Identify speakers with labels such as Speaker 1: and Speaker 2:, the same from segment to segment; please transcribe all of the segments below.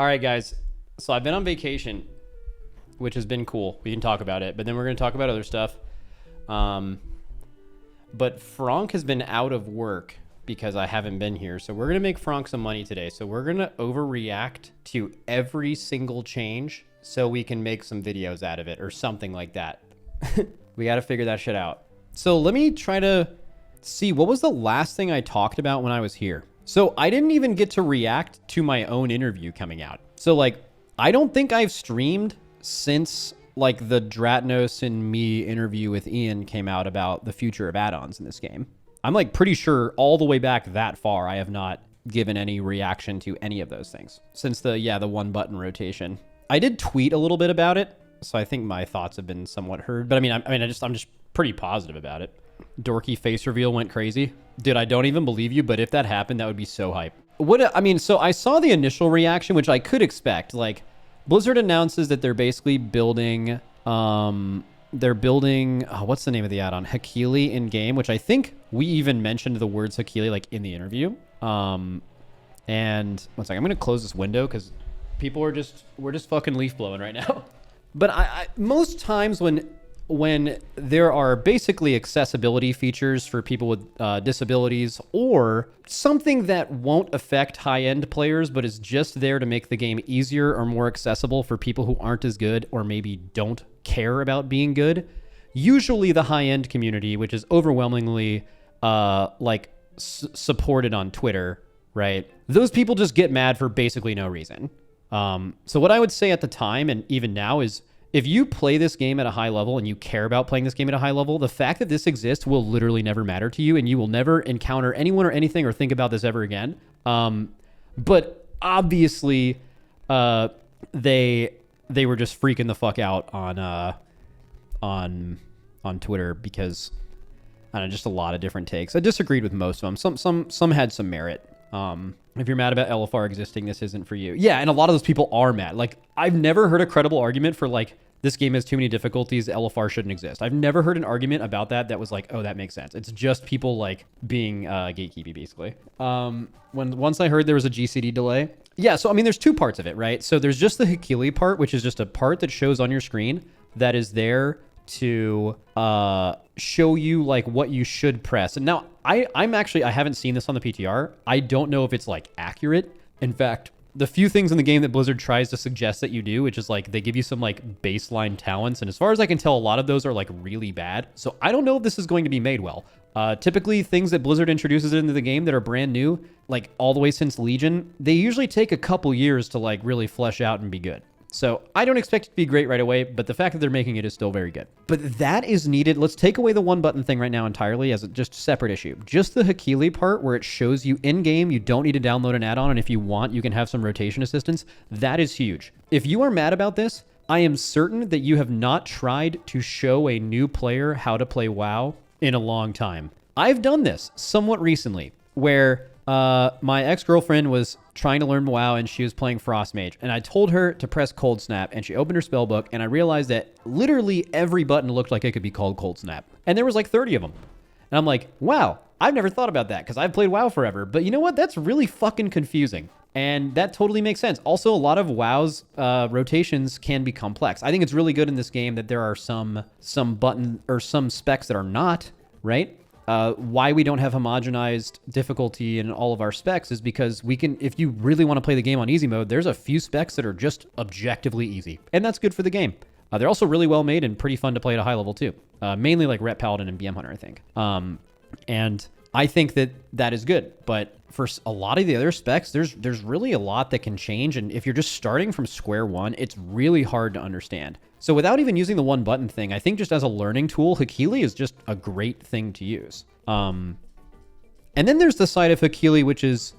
Speaker 1: All right, guys. So I've been on vacation, which has been cool. We can talk about it, but then we're going to talk about other stuff. But Frank has been out of work because I haven't been here. So we're going to make Frank some money today. So we're going to overreact to every single change so we can make some videos out of it or something like that. We got to figure that shit out. So let me try to see, what was the last thing I talked about when I was here? So I didn't even get to react to my own interview coming out. So like, I don't think I've streamed since like the Dratnos and me interview with Ian came out about the future of add-ons in this game. I'm like pretty sure all the way back that far, I have not given any reaction to any of those things since the one button rotation. I did tweet a little bit about it, so I think my thoughts have been somewhat heard. But I'm just pretty positive about it. Dorky face reveal went crazy. Dude, I don't even believe you, but if that happened, that would be so hype. So I saw the initial reaction, which I could expect. Like, Blizzard announces that they're basically building, what's the name of the add-on? Hakili in game, which I think we even mentioned the words Hakili like in the interview. And one second, I'm gonna close this window because people we're just fucking leaf blowing right now. But I most times when there are basically accessibility features for people with disabilities or something that won't affect high-end players but is just there to make the game easier or more accessible for people who aren't as good or maybe don't care about being good, usually the high-end community, which is overwhelmingly supported on Twitter, right? Those people just get mad for basically no reason. So what I would say at the time and even now is, if you play this game at a high level and you care about playing this game at a high level, the fact that this exists will literally never matter to you and you will never encounter anyone or anything or think about this ever again. But obviously, they were just freaking the fuck out on Twitter because I don't know, just a lot of different takes. I disagreed with most of them. Some had some merit. If you're mad about LFR existing, this isn't for you. Yeah, and a lot of those people are mad. Like, I've never heard a credible argument for like, this game has too many difficulties, LFR shouldn't exist. I've never heard an argument about that was like, oh, that makes sense. It's just people like being gatekeepy, basically. Once I heard there was a GCD delay. Yeah, so I mean, there's two parts of it, right? So there's just the Hakili part, which is just a part that shows on your screen that is there to show you like what you should press. And now I haven't seen this on the PTR. I don't know if it's like accurate. In fact, the few things in the game that Blizzard tries to suggest that you do, which is like they give you some like baseline talents. And as far as I can tell, a lot of those are like really bad. So I don't know if this is going to be made well. Typically things that Blizzard introduces into the game that are brand new, like all the way since Legion, they usually take a couple years to like really flesh out and be good. So I don't expect it to be great right away, but the fact that they're making it is still very good. But that is needed. Let's take away the one button thing right now entirely as a just separate issue. Just the Hakili part where it shows you in game, you don't need to download an add-on, and if you want, you can have some rotation assistance. That is huge. If you are mad about this, I am certain that you have not tried to show a new player how to play WoW in a long time. I've done this somewhat recently where my ex-girlfriend was trying to learn WoW and she was playing Frost Mage. And I told her to press Cold Snap and she opened her spell book and I realized that literally every button looked like it could be called Cold Snap. And there was like 30 of them. And I'm like, wow, I've never thought about that because I've played WoW forever. But you know what? That's really fucking confusing. And that totally makes sense. Also, a lot of WoW's rotations can be complex. I think it's really good in this game that there are some button or some specs that are not, right? Why we don't have homogenized difficulty in all of our specs is because we can, if you really want to play the game on easy mode, there's a few specs that are just objectively easy. And that's good for the game. They're also really well made and pretty fun to play at a high level too. Mainly like Ret Paladin and BM Hunter, I think. And I think that is good. But for a lot of the other specs, there's really a lot that can change. And if you're just starting from square one, it's really hard to understand. So without even using the one button thing, I think just as a learning tool, Hakili is just a great thing to use. And then there's the side of Hakili, which is,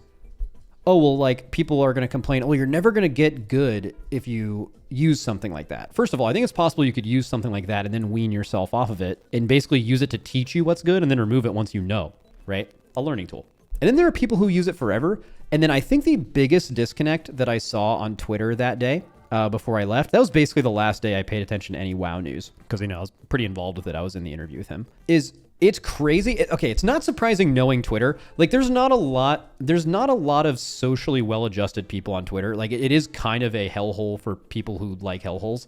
Speaker 1: oh, well, like people are going to complain, oh, you're never going to get good if you use something like that. First of all, I think it's possible you could use something like that and then wean yourself off of it and basically use it to teach you what's good and then remove it once you know, right? A learning tool. And then there are people who use it forever. And then I think the biggest disconnect that I saw on Twitter that day before I left. That was basically the last day I paid attention to any WoW news because, you know, I was pretty involved with it. I was in the interview with him. It's crazy. Okay, it's not surprising knowing Twitter. Like, there's not a lot of socially well-adjusted people on Twitter. Like, it is kind of a hellhole for people who like hellholes.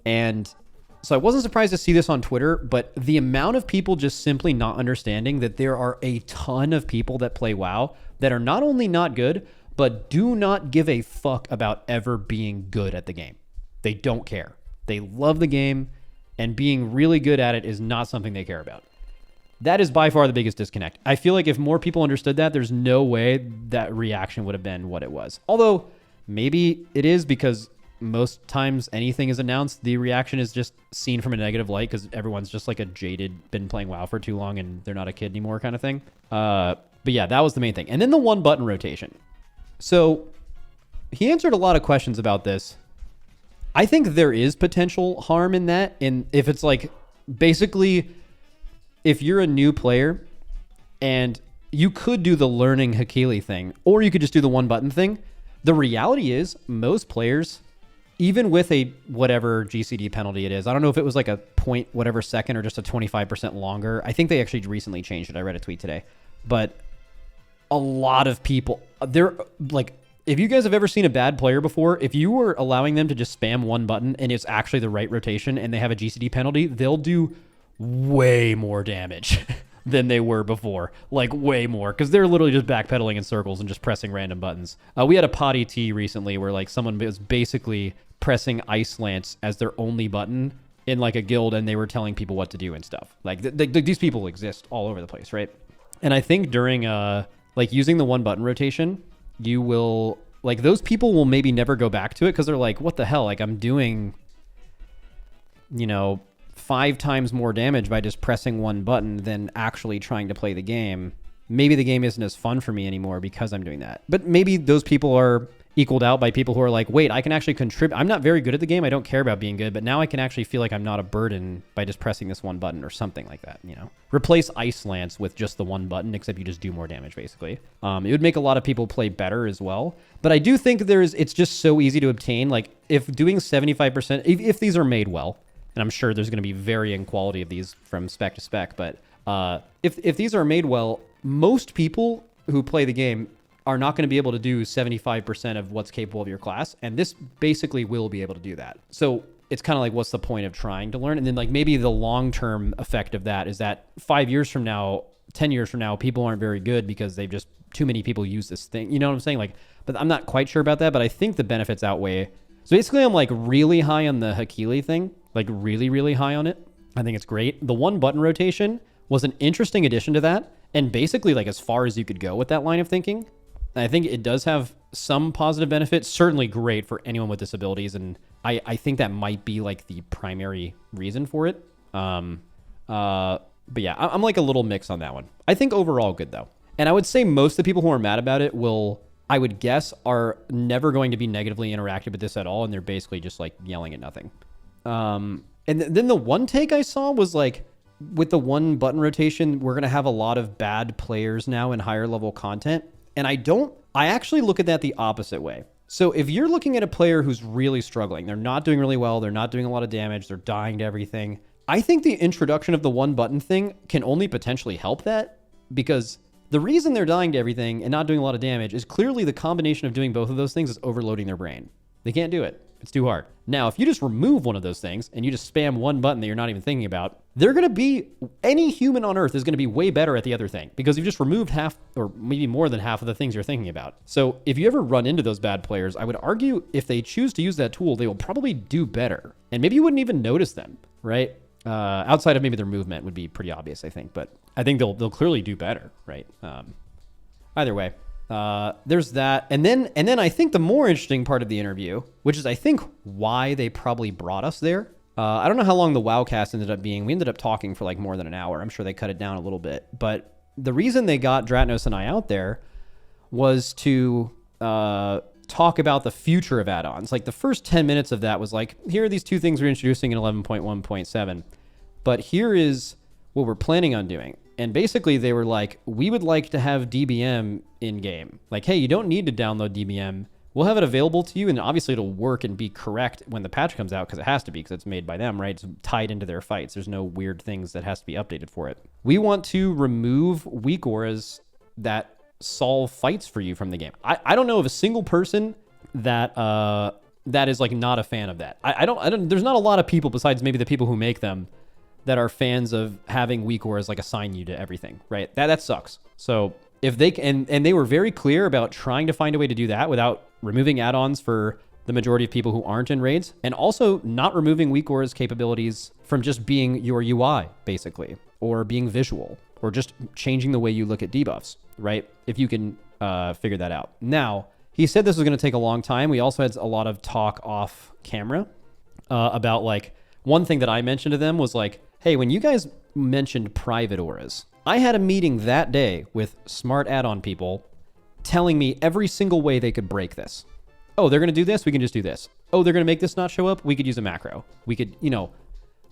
Speaker 1: And so I wasn't surprised to see this on Twitter, but the amount of people just simply not understanding that there are a ton of people that play WoW that are not only not good, but do not give a fuck about ever being good at the game. They don't care. They love the game, and being really good at it is not something they care about. That is by far the biggest disconnect. I feel like if more people understood that, there's no way that reaction would have been what it was. Although maybe it is, because most times anything is announced, the reaction is just seen from a negative light because everyone's just like a jaded, been playing WoW for too long and they're not a kid anymore kind of thing. But yeah, that was the main thing. And then the one button rotation. So he answered a lot of questions about this. I think there is potential harm in that. And if it's like, basically, if you're a new player and you could do the learning Hakili thing, or you could just do the one button thing. The reality is most players, even with a whatever GCD penalty it is, I don't know if it was like a point whatever second or just a 25% longer. I think they actually recently changed it. I read a tweet today. But a lot of people, they're like, if you guys have ever seen a bad player before, if you were allowing them to just spam one button and it's actually the right rotation and they have a GCD penalty, they'll do way more damage than they were before. Like way more, because they're literally just backpedaling in circles and just pressing random buttons. We had a potty T recently where like someone was basically pressing Ice Lance as their only button in like a guild, and they were telling people what to do and stuff. Like these people exist all over the place, right? And I think during like using the one button rotation, you will, like, those people will maybe never go back to it because they're like, what the hell? Like, I'm doing, you know, 5 times more damage by just pressing one button than actually trying to play the game. Maybe the game isn't as fun for me anymore because I'm doing that. But maybe those people are equaled out by people who are like, wait, I can actually contribute. I'm not very good at the game. I don't care about being good, but now I can actually feel like I'm not a burden by just pressing this one button or something like that, you know? Replace Ice Lance with just the one button, except you just do more damage, basically. It would make a lot of people play better as well. But I do think it's just so easy to obtain. Like, if doing 75%, if these are made well, and I'm sure there's going to be varying quality of these from spec to spec, but if these are made well, most people who play the game are not going to be able to do 75% of what's capable of your class, and this basically will be able to do that. So it's kind of like, what's the point of trying to learn? And then like maybe the long-term effect of that is that 5 years from now, 10 years from now, people aren't very good because they've just, too many people use this thing. You know what I'm saying? Like, but I'm not quite sure about that, but I think the benefits outweigh. So basically I'm like really high on the Hakili thing, like really, really high on it. I think it's great. The one button rotation was an interesting addition to that, and basically like as far as you could go with that line of thinking. I think it does have some positive benefits, certainly great for anyone with disabilities. And I think that might be like the primary reason for it. But yeah, I'm like a little mix on that one. I think overall good though. And I would say most of the people who are mad about it I would guess, are never going to be negatively interactive with this at all. And they're basically just like yelling at nothing. And then the one take I saw was like, with the one button rotation, we're going to have a lot of bad players now in higher level content. And I actually look at that the opposite way. So if you're looking at a player who's really struggling, they're not doing really well, they're not doing a lot of damage, they're dying to everything, I think the introduction of the one button thing can only potentially help that, because the reason they're dying to everything and not doing a lot of damage is clearly the combination of doing both of those things is overloading their brain. They can't do it. It's too hard. Now, if you just remove one of those things and you just spam one button that you're not even thinking about, any human on earth is going to be way better at the other thing, because you've just removed half or maybe more than half of the things you're thinking about. So if you ever run into those bad players, I would argue if they choose to use that tool, they will probably do better. And maybe you wouldn't even notice them, right? Outside of maybe their movement would be pretty obvious, I think. But I think they'll clearly do better, right? Either way. There's that. And then I think the more interesting part of the interview, which is I think why they probably brought us there. I don't know how long the WoWcast ended up being. We ended up talking for like more than an hour. I'm sure they cut it down a little bit. But the reason they got Dratnos and I out there was to talk about the future of add-ons. Like the first 10 minutes of that was like, here are these two things we're introducing in 11.1.7. But here is what we're planning on doing. And basically they were like, we would like to have DBM in game. Like, hey, you don't need to download DBM. we'll have it available to you, and obviously it'll work and be correct when the patch comes out, because it has to be, because it's made by them, right? It's tied into their fights. There's no weird things that has to be updated for it. We want to remove weak auras that solve fights for you from the game. I don't know of a single person that that is like not a fan of that. I don't there's not a lot of people besides maybe the people who make them that are fans of having weak auras like assign you to everything, right? That sucks. So if they can, and they were very clear about trying to find a way to do that without removing add-ons for the majority of people who aren't in raids, and also not removing weak auras capabilities from just being your UI basically, or being visual, or just changing the way you look at debuffs, right? If you can figure that out. Now, he said this was going to take a long time. We also had a lot of talk off camera about like, one thing that I mentioned to them was like, hey, when you guys mentioned private auras, I had a meeting that day with smart add-on people telling me every single way they could break this. Oh, they're going to do this? We can just do this. Oh, they're going to make this not show up? We could use a macro. We could,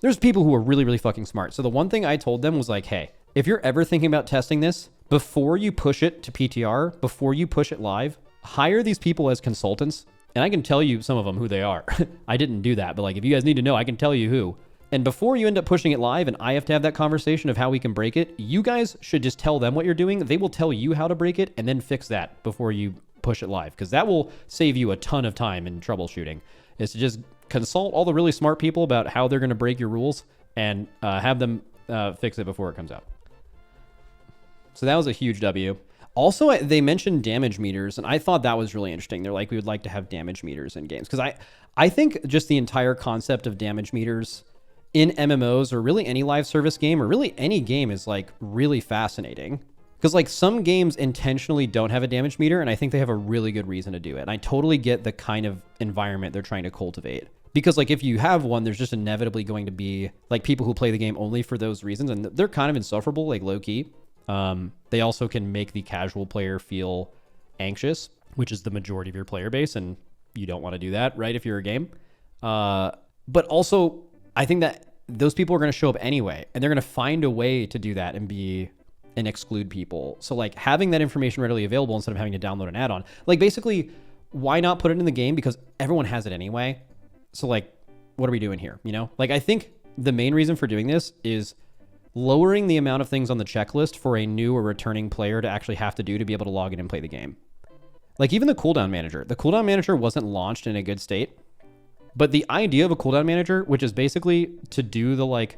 Speaker 1: there's people who are really, really fucking smart. So the one thing I told them was like, hey, if you're ever thinking about testing this, before you push it to PTR, before you push it live, hire these people as consultants. And I can tell you some of them who they are. I didn't do that, but like, if you guys need to know, I can tell you who. And before you end up pushing it live and I have to have that conversation of how we can break it, you guys should just tell them what you're doing. They will tell you how to break it and then fix that before you push it live, because that will save you a ton of time in troubleshooting, is to just consult all the really smart people about how they're going to break your rules and have them fix it before it comes out. So that was a huge W. Also, they mentioned damage meters, and I thought that was really interesting. They're like, we would like to have damage meters in games, because I think just the entire concept of damage meters in MMOs, or really any live service game, or really any game, is like really fascinating. Because like some games intentionally don't have a damage meter, and I think they have a really good reason to do it. And I totally get the kind of environment they're trying to cultivate. Because like if you have one, there's just inevitably going to be like people who play the game only for those reasons, and they're kind of insufferable, like low key. They also can make the casual player feel anxious, which is the majority of your player base, and you don't want to do that, right, if you're a game. But also, I think that those people are going to show up anyway, and they're going to find a way to do that and exclude people. So like having that information readily available instead of having to download an add-on, like basically, why not put it in the game? Because everyone has it anyway. So like, what are we doing here? Like I think the main reason for doing this is lowering the amount of things on the checklist for a new or returning player to actually have to do to be able to log in and play the game. Like even the cooldown manager wasn't launched in a good state, but the idea of a cooldown manager, which is basically to do the like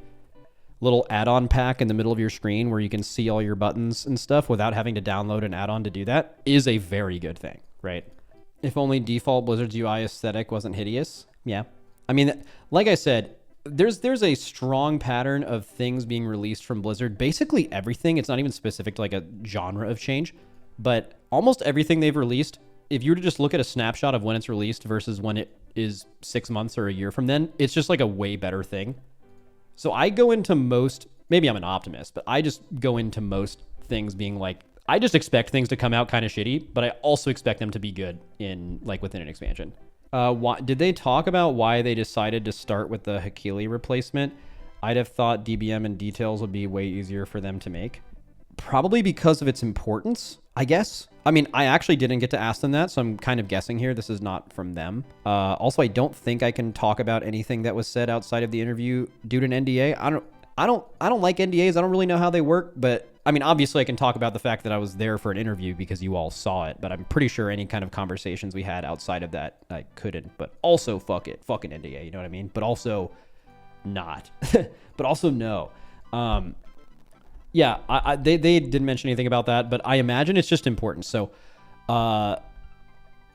Speaker 1: little add-on pack in the middle of your screen where you can see all your buttons and stuff without having to download an add-on to do that, is a very good thing, right? If only default Blizzard's UI aesthetic wasn't hideous. Yeah. I mean, like I said, there's a strong pattern of things being released from Blizzard. Basically everything. It's not even specific to like a genre of change, but almost everything they've released, if you were to just look at a snapshot of when it's released versus when it is 6 months or a year from then, it's just like a way better thing. So I go into most, maybe I'm an optimist, but I just go into most things being like, I just expect things to come out kind of shitty, but I also expect them to be good in like within an expansion. Did they talk about why they decided to start with the Hakili replacement? I'd have thought DBM and details would be way easier for them to make. Probably because of its importance, I guess. I mean, I actually didn't get to ask them that, so I'm kind of guessing here. This is not from them. Also, I don't think I can talk about anything that was said outside of the interview due to an NDA. I don't like NDAs. I don't really know how they work, but I mean, obviously I can talk about the fact that I was there for an interview because you all saw it, but I'm pretty sure any kind of conversations we had outside of that, I couldn't. But also, fucking NDA, you know what I mean? But also not. But also no. Yeah, they didn't mention anything about that, but I imagine it's just important. So,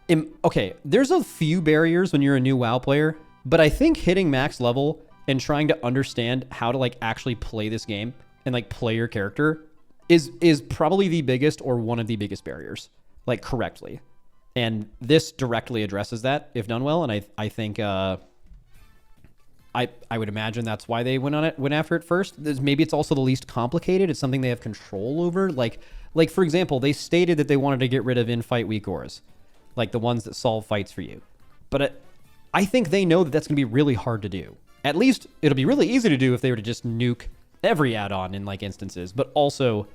Speaker 1: okay, there's a few barriers when you're a new WoW player, but I think hitting max level and trying to understand how to like actually play this game and like play your character is probably the biggest or one of the biggest barriers, like correctly. And this directly addresses that if done well. And I think I would imagine that's why they went after it first. Maybe it's also the least complicated. It's something they have control over. Like for example, they stated that they wanted to get rid of in-fight weak auras, like the ones that solve fights for you. But I think they know that that's going to be really hard to do. At least it'll be really easy to do if they were to just nuke every add-on in like instances. But also,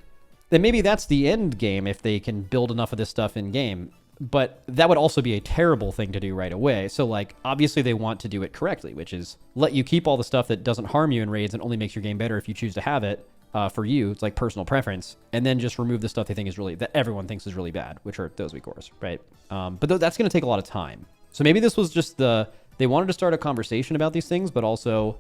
Speaker 1: then maybe that's the end game if they can build enough of this stuff in game. But that would also be a terrible thing to do right away. So like, obviously they want to do it correctly, which is let you keep all the stuff that doesn't harm you in raids and only makes your game better if you choose to have it. For you, it's like personal preference, and then just remove the stuff they think is really, that everyone thinks is really bad, which are those weak cores, right? But that's going to take a lot of time. So maybe this was just they wanted to start a conversation about these things, but also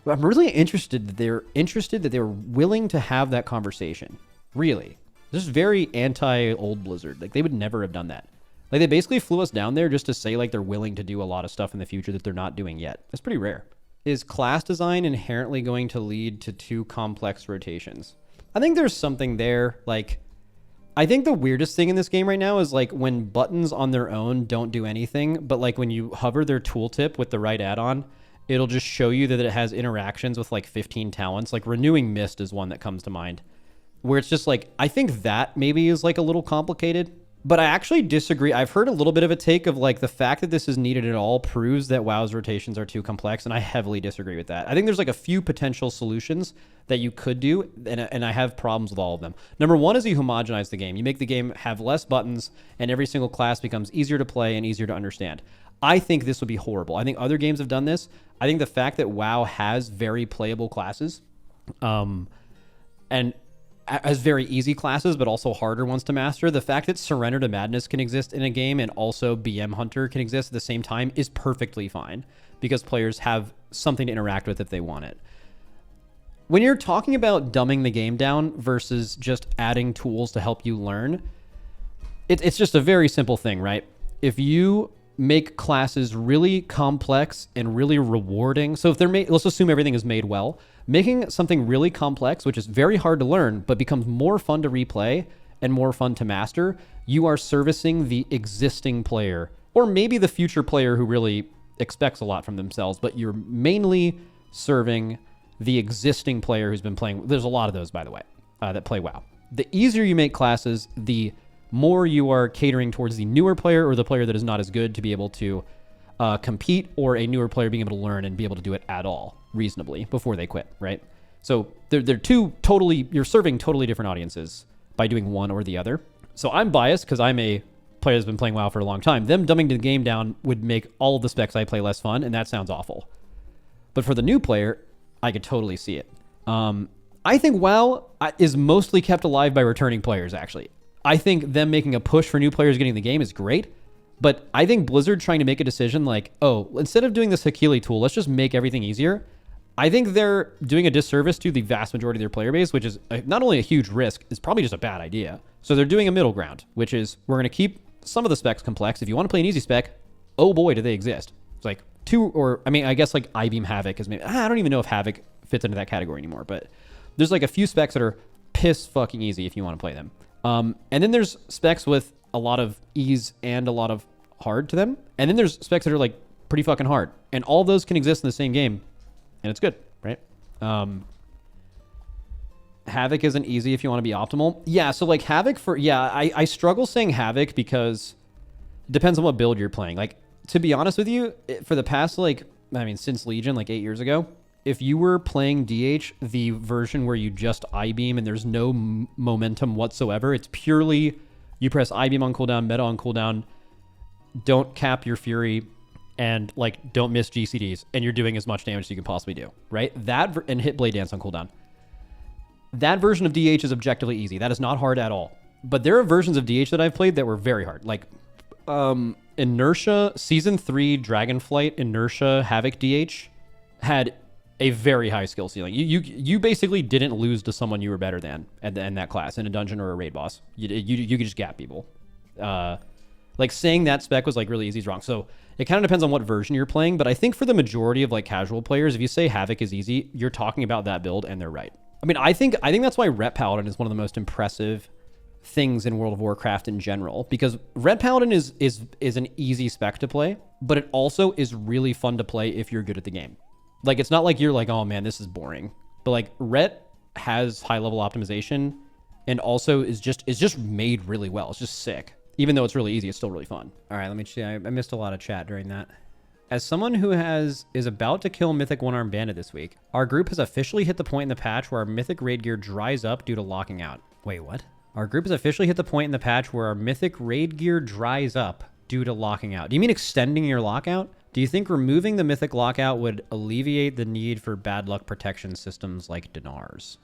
Speaker 1: I'm really interested that they're willing to have that conversation. Really. This is very anti-old Blizzard. Like, they would never have done that. Like, they basically flew us down there just to say, like, they're willing to do a lot of stuff in the future that they're not doing yet. That's pretty rare. Is class design inherently going to lead to too complex rotations? I think there's something there. Like, I think the weirdest thing in this game right now is, like, when buttons on their own don't do anything, but, like, when you hover their tooltip with the right add-on, it'll just show you that it has interactions with, like, 15 talents. Like, Renewing Mist is one that comes to mind, where it's just like, I think that maybe is like a little complicated, but I actually disagree. I've heard a little bit of a take of like the fact that this is needed at all proves that WoW's rotations are too complex, and I heavily disagree with that. I think there's like a few potential solutions that you could do, and I have problems with all of them. Number one is you homogenize the game. You make the game have less buttons, and every single class becomes easier to play and easier to understand. I think this would be horrible. I think other games have done this. I think the fact that WoW has very playable classes, and has very easy classes, but also harder ones to master. The fact that Surrender to Madness can exist in a game and also BM Hunter can exist at the same time is perfectly fine because players have something to interact with if they want it. When you're talking about dumbing the game down versus just adding tools to help you learn, it's just a very simple thing, right? If you make classes really complex and really rewarding, so if they're made, let's assume everything is made well, making something really complex, which is very hard to learn, but becomes more fun to replay and more fun to master, you are servicing the existing player, or maybe the future player who really expects a lot from themselves, but you're mainly serving the existing player who's been playing. There's a lot of those, by the way, that play WoW. The easier you make classes, the more you are catering towards the newer player or the player that is not as good to be able to compete, or a newer player being able to learn and be able to do it at all reasonably before they quit, right? So they're two totally, you're serving totally different audiences by doing one or the other. So I'm biased because I'm a player that's been playing WoW for a long time. Them dumbing the game down would make all of the specs I play less fun, and that sounds awful. But for the new player, I could totally see it. I think WoW is mostly kept alive by returning players, actually. I think them making a push for new players getting the game is great, but I think Blizzard trying to make a decision like, oh, instead of doing this Hakili tool, let's just make everything easier. I think they're doing a disservice to the vast majority of their player base, which is not only a huge risk, it's probably just a bad idea. So they're doing a middle ground, which is we're going to keep some of the specs complex. If you want to play an easy spec, oh boy, do they exist. It's like I guess like I-Beam Havoc is maybe, I don't even know if Havoc fits into that category anymore, but there's like a few specs that are piss fucking easy if you want to play them. And then there's specs with a lot of ease and a lot of hard to them. And then there's specs that are like pretty fucking hard. And all those can exist in the same game. And it's good, right? Havoc isn't easy if you want to be optimal. Yeah, so like Havoc I struggle saying Havoc because it depends on what build you're playing. Like, to be honest with you, for the past, since Legion, like 8 years ago, if you were playing DH, the version where you just I-Beam and there's no momentum whatsoever, it's purely you press I-Beam on cooldown, meta on cooldown, don't cap your Fury, and like don't miss GCDs, and you're doing as much damage as you can possibly do, right? And hit Blade Dance on cooldown. That version of DH is objectively easy. That is not hard at all. But there are versions of DH that I've played that were very hard. Like Inertia, Season 3 Dragonflight, Inertia, Havoc DH had a very high skill ceiling. You basically didn't lose to someone you were better than in that class in a dungeon or a raid boss. You could just gap people. Like saying that spec was like really easy is wrong. So it kind of depends on what version you're playing. But I think for the majority of like casual players, if you say Havoc is easy, you're talking about that build and they're right. I mean, I think that's why Ret Paladin is one of the most impressive things in World of Warcraft in general, because Ret Paladin is an easy spec to play, but it also is really fun to play if you're good at the game. Like, it's not like you're like, oh man, this is boring. But like Ret has high level optimization and also is just made really well. It's just sick. Even though it's really easy, it's still really fun. All right, let me see. I missed a lot of chat during that. As someone who is about to kill Mythic One-Armed Bandit this week, our group has officially hit the point in the patch where our Mythic raid gear dries up due to locking out. Wait, what? Our group has officially hit the point in the patch where our mythic raid gear dries up due to locking out. Do you mean extending your lockout? Do you think removing the mythic lockout would alleviate the need for bad luck protection systems like Dinars?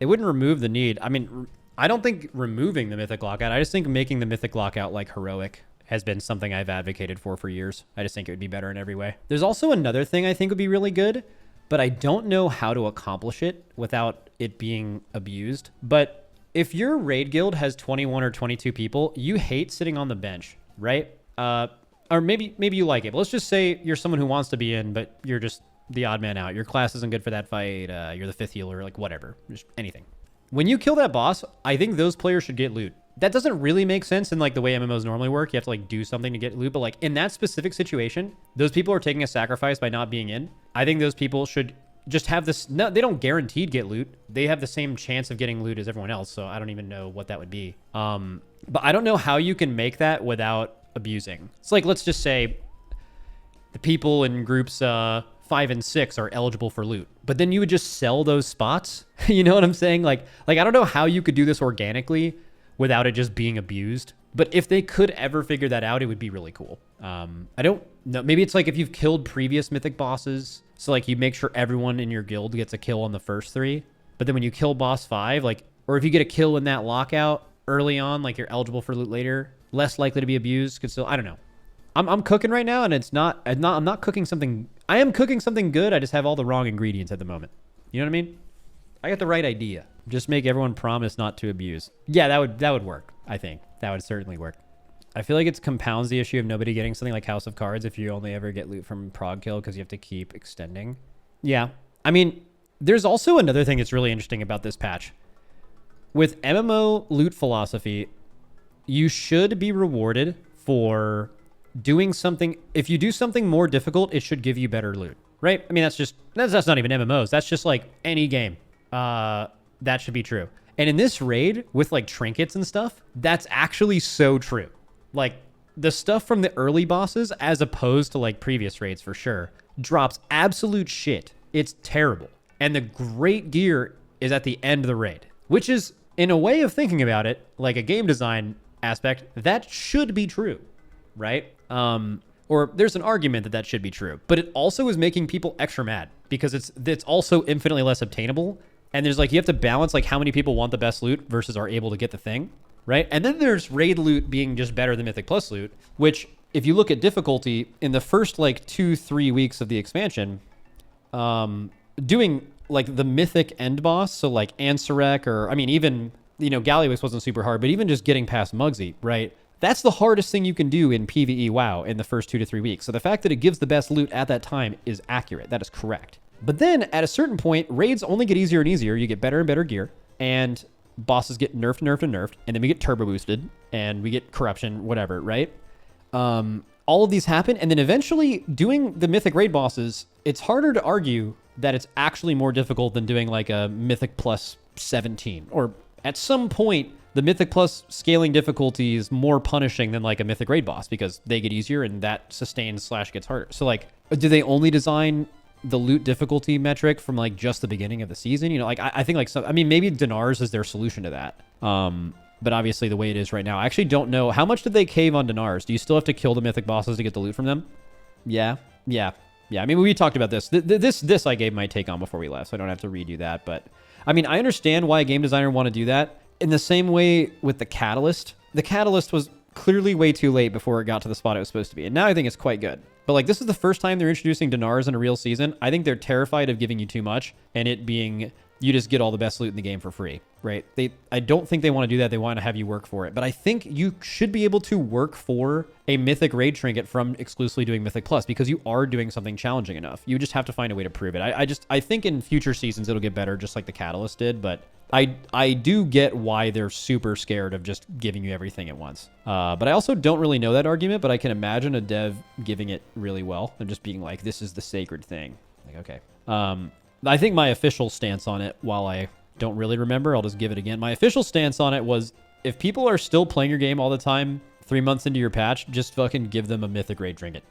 Speaker 1: It wouldn't remove the need. I mean, I don't think removing the mythic lockout. I just think making the mythic lockout like heroic has been something I've advocated for years. I just think it would be better in every way. There's also another thing I think would be really good, but I don't know how to accomplish it without it being abused. But if your raid guild has 21 or 22 people, you hate sitting on the bench, right? Or maybe you like it. But let's just say you're someone who wants to be in, but you're just the odd man out. Your class isn't good for that fight. You're the 5th healer, like whatever, just anything. When you kill that boss, I think those players should get loot. That doesn't really make sense in like the way MMOs normally work. You have to like do something to get loot, but like in that specific situation, those people are taking a sacrifice by not being in. I think those people should just have this. No, they don't guaranteed get loot. They have the same chance of getting loot as everyone else. So I don't even know what that would be. But I don't know how you can make that without abusing. It's like, let's just say the people in groups 5 and 6 are eligible for loot, but then you would just sell those spots. You know what I'm saying? Like I don't know how you could do this organically without it just being abused. But if they could ever figure that out, it would be really cool. I don't know. Maybe it's like if you've killed previous mythic bosses. So like you make sure everyone in your guild gets a kill on the first 3. But then when you kill boss 5, like, or if you get a kill in that lockout early on, like you're eligible for loot later, less likely to be abused. Could still, I don't know. I'm cooking right now, and I'm not cooking something. I am cooking something good. I just have all the wrong ingredients at the moment. You know what I mean? I got the right idea. Just make everyone promise not to abuse. Yeah, that would work. I think that would certainly work. I feel like it compounds the issue of nobody getting something like House of Cards if you only ever get loot from prog kill because you have to keep extending. Yeah, I mean, there's also another thing that's really interesting about this patch. With MMO loot philosophy, you should be rewarded for doing something. If you do something more difficult, it should give you better loot, right? I mean, that's not even MMOs. That's just like any game. That should be true. And in this raid with like trinkets and stuff, that's actually so true. Like the stuff from the early bosses, as opposed to like previous raids for sure, drops absolute shit. It's terrible. And the great gear is at the end of the raid, which is, in a way of thinking about it, like a game design aspect, that should be true, right? Or there's an argument that should be true, but it also is making people extra mad because it's also infinitely less obtainable. And there's like, you have to balance like how many people want the best loot versus are able to get the thing, right? And then there's raid loot being just better than Mythic Plus loot, which if you look at difficulty in the first like 2-3 weeks of the expansion, doing like the Mythic end boss, so like Ansarek, or I mean, even, you know, Galliwix wasn't super hard, but even just getting past Mugsy, right? That's the hardest thing you can do in PvE WoW in the first 2 to 3 weeks. So the fact that it gives the best loot at that time is accurate. That is correct. But then at a certain point, raids only get easier and easier. You get better and better gear, and bosses get nerfed, and then we get turbo boosted, and we get corruption, whatever, right? All of these happen, and then eventually doing the Mythic raid bosses, it's harder to argue that it's actually more difficult than doing like a Mythic plus 17. Or at some point, the Mythic plus scaling difficulty is more punishing than like a Mythic raid boss because they get easier and that sustains / gets harder. So like, do they only design the loot difficulty metric from like just the beginning of the season? You know, like I think like some, I mean, maybe Dinars is their solution to that. But obviously the way it is right now, I actually don't know. How much did they cave on Dinars? Do you still have to kill the Mythic bosses to get the loot from them? Yeah. I mean, we talked about this. This I gave my take on before we left, so I don't have to redo that. But I mean, I understand why a game designer would want to do that. In the same way with the Catalyst was clearly way too late before it got to the spot it was supposed to be. And now I think it's quite good. But like, this is the first time they're introducing Dinars in a real season. I think they're terrified of giving you too much and it being, you just get all the best loot in the game for free, right? I don't think they want to do that. They want to have you work for it. But I think you should be able to work for a Mythic raid trinket from exclusively doing Mythic Plus because you are doing something challenging enough. You just have to find a way to prove it. I think in future seasons it'll get better, just like the Catalyst did. But I do get why they're super scared of just giving you everything at once. But I also don't really know that argument, but I can imagine a dev giving it really well and just being like, this is the sacred thing. Like, okay. I think my official stance on it, while I don't really remember, I'll just give it again. My official stance on it was, if people are still playing your game all the time 3 months into your patch, just fucking give them a Mythic raid trinket.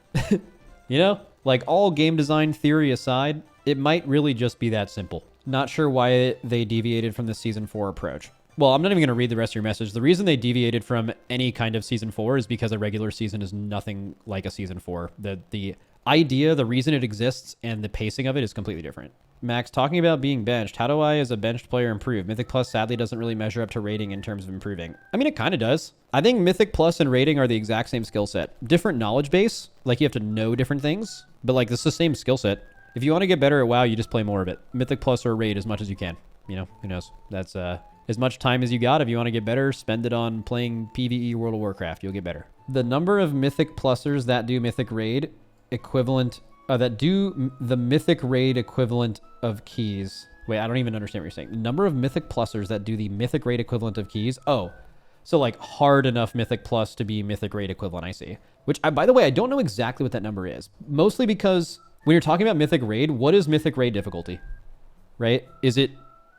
Speaker 1: You know? Like, all game design theory aside, it might really just be that simple. Not sure why they deviated from the Season 4 approach. Well, I'm not even going to read the rest of your message. The reason they deviated from any kind of season 4 is because a regular season is nothing like a season 4. The idea, the reason it exists, and the pacing of it is completely different. Max, talking about being benched, how do I, as a benched player, improve? Mythic Plus sadly doesn't really measure up to rating in terms of improving. I mean, it kind of does. I think Mythic Plus and rating are the exact same skill set. Different knowledge base, like you have to know different things, but like this is the same skill set. If you want to get better at WoW, you just play more of it. Mythic Plus or raid as much as you can. You know, who knows? That's as much time as you got. If you want to get better, spend it on playing PvE World of Warcraft. You'll get better. The number of Mythic Plusers that do Mythic Raid equivalent... that do the Mythic Raid equivalent of keys. Wait, I don't even understand what you're saying. The number of Mythic Plusers that do the Mythic Raid equivalent of keys. Oh, so like hard enough Mythic Plus to be Mythic Raid equivalent, I see. Which, by the way, I don't know exactly what that number is. Mostly because when you're talking about Mythic Raid, what is Mythic Raid difficulty? Right? Is it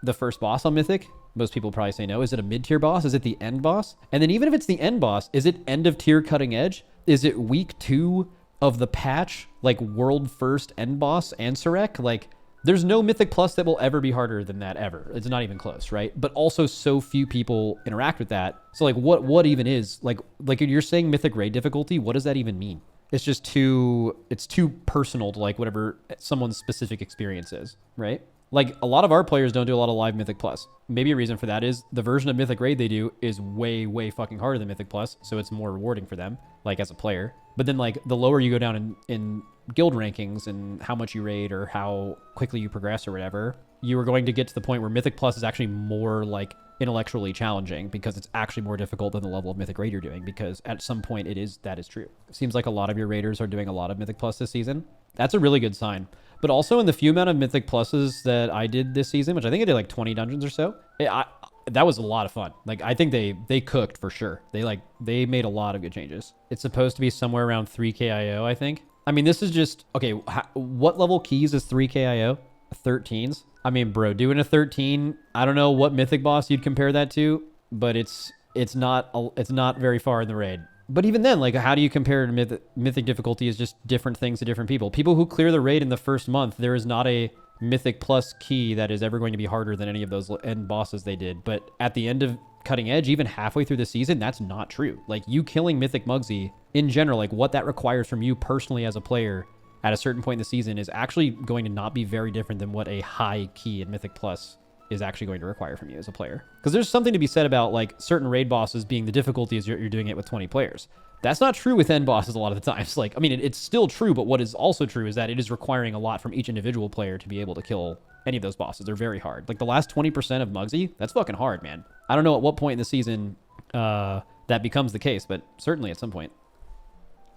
Speaker 1: the first boss on Mythic? Most people probably say no. Is it a mid-tier boss? Is it the end boss? And then even if it's the end boss, is it end of tier cutting edge? Is it week 2 of the patch, like world first end boss, Ansurek? Like, there's no Mythic Plus that will ever be harder than that ever. It's not even close, right? But also so few people interact with that. So like what even is, like you're saying Mythic Raid difficulty, what does that even mean? It's just it's too personal to like whatever someone's specific experience is, right? Like a lot of our players don't do a lot of live Mythic Plus. Maybe a reason for that is the version of Mythic Raid they do is way, way fucking harder than Mythic Plus. So it's more rewarding for them, like as a player. But then like the lower you go down in guild rankings and how much you raid or how quickly you progress or whatever, you are going to get to the point where Mythic Plus is actually more like intellectually challenging because it's actually more difficult than the level of Mythic Raid you're doing, because at some point that is true. It seems like a lot of your raiders are doing a lot of Mythic Plus this season. That's a really good sign. But also in the few amount of Mythic Pluses that I did this season, which I think I did like 20 dungeons or so, that was a lot of fun. Like I think they cooked for sure. They made a lot of good changes. It's supposed to be somewhere around 3k IO, I think. I mean, this is just, okay, what level keys is 3k IO? 13s? I mean, bro, doing a 13, I don't know what Mythic boss you'd compare that to, but it's not very far in the raid. But even then, like, how do you compare to Mythic difficulty is just different things to different people. People who clear the raid in the first month, there is not a Mythic Plus key that is ever going to be harder than any of those end bosses they did. But at the end of Cutting Edge, even halfway through the season, that's not true. Like, you killing Mythic Muggsy, in general, like, what that requires from you personally as a player at a certain point in the season is actually going to not be very different than what a high key in Mythic Plus is actually going to require from you as a player. Because there's something to be said about like certain raid bosses being the difficulty is you're doing it with 20 players. That's not true with end bosses a lot of the times. Like, I mean, it's still true, but what is also true is that it is requiring a lot from each individual player to be able to kill any of those bosses. They're very hard. Like the last 20% of Muggsy, that's fucking hard, man. I don't know at what point in the season that becomes the case, but certainly at some point.